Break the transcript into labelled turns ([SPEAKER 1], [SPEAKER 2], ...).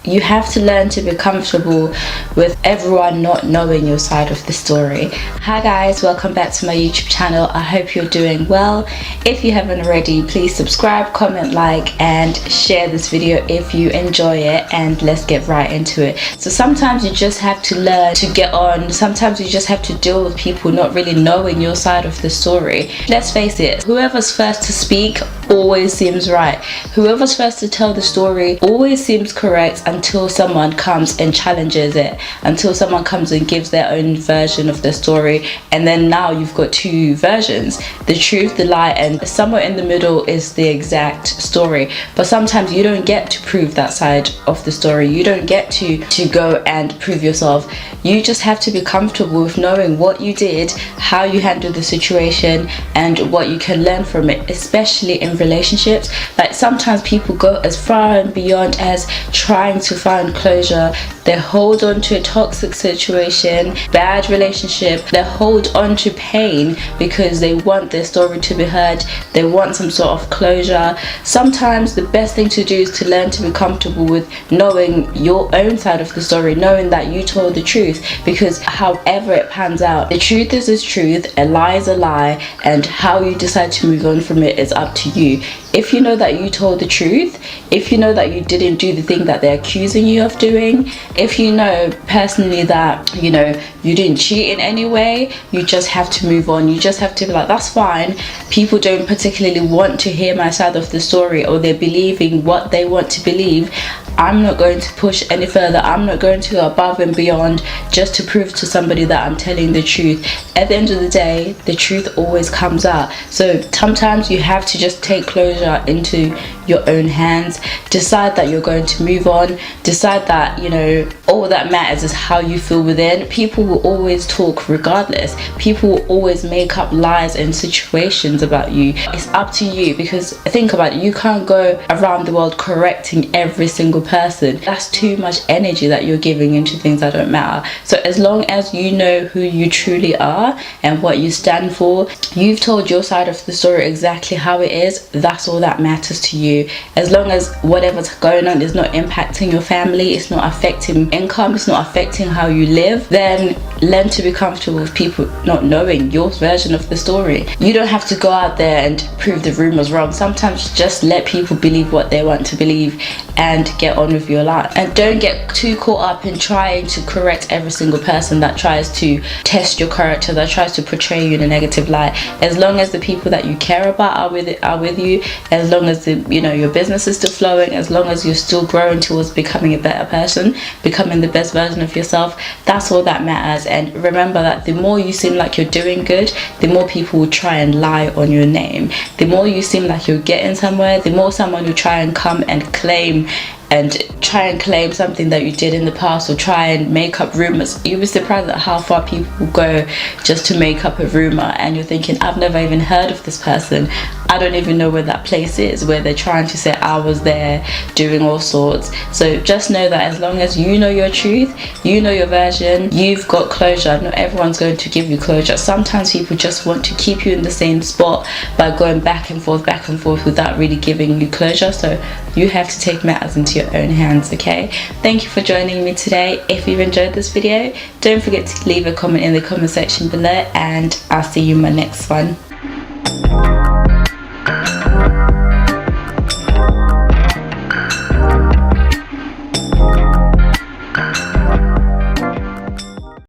[SPEAKER 1] You have to learn to be comfortable with everyone not knowing your side of the story. Hi guys, welcome back to my YouTube channel. I hope you're doing well. If you haven't already, please subscribe, comment, like, and share this video if you enjoy it, and let's get right into it. So sometimes you just have to learn to get on. Sometimes you just have to deal with people not really knowing your side of the story. Let's face it, whoever's first to speak always seems right. Whoever's first to tell the story always seems correct until someone comes and challenges it, until someone comes and gives their own version of the story, and then now you've got two versions, the truth, the lie, and somewhere in the middle is the exact story. But sometimes you don't get to prove that side of the story. You don't get to go and prove yourself. You just have to be comfortable with knowing what you did, how you handled the situation, and what you can learn from it, especially in relationships. Like sometimes people go as far and beyond as trying to find closure. They hold on to a toxic situation, bad relationship. They hold on to pain because they want their story to be heard. They want some sort of closure. Sometimes the best thing to do is to learn to be comfortable with knowing your own side of the story, knowing that you told the truth, because however it pans out, the truth is truth, a lie is a lie, and how you decide to move on from it is up to you. If you know that you told the truth, if you know that you didn't do the thing that they're accusing you of doing, if you know personally that, you know, you didn't cheat in any way, you just have to move on. You just have to be like, that's fine. People don't particularly want to hear my side of the story, or they're believing what they want to believe. I'm not going to push any further. I'm not going to go above and beyond just to prove to somebody that I'm telling the truth. At the end of the day, the truth always comes out. So sometimes you have to just take closure into your own hands. Decide that you're going to move on. Decide that, you know, all that matters is how you feel within. People will always talk regardless. People will always make up lies and situations about you. It's up to you, because think about it, you can't go around the world correcting every single person. That's too much energy that you're giving into things that don't matter. So as long as you know who you truly are and what you stand for, you've told your side of the story exactly how it is, that's all that matters to you. As long as whatever's going on is not impacting your family, it's not affecting income, it's not affecting how you live, then learn to be comfortable with people not knowing your version of the story. You don't have to go out there and prove the rumors wrong. Sometimes just let people believe what they want to believe and get on with your life. And don't get too caught up in trying to correct every single person that tries to test your character, that tries to portray you in a negative light. As long as the people that you care about are with you, as long as your business is still flowing, as long as you're still growing towards becoming a better person, becoming the best version of yourself, that's all that matters. And remember that the more you seem like you're doing good, the more people will try and lie on your name. The more you seem like you're getting somewhere, the more someone will try and come and claim something that you did in the past, or try and make up rumors. You'll be surprised at how far people will go just to make up a rumor, and you're thinking, I've never even heard of this person. I don't even know where that place is, where they're trying to say I was there doing all sorts. So just know that as long as you know your truth, you know your version, you've got closure. Not everyone's going to give you closure. Sometimes people just want to keep you in the same spot by going back and forth without really giving you closure. So you have to take matters into your own hands, okay? Thank you for joining me today. If you've enjoyed this video, don't forget to leave a comment in the comment section below, and I'll see you in my next one.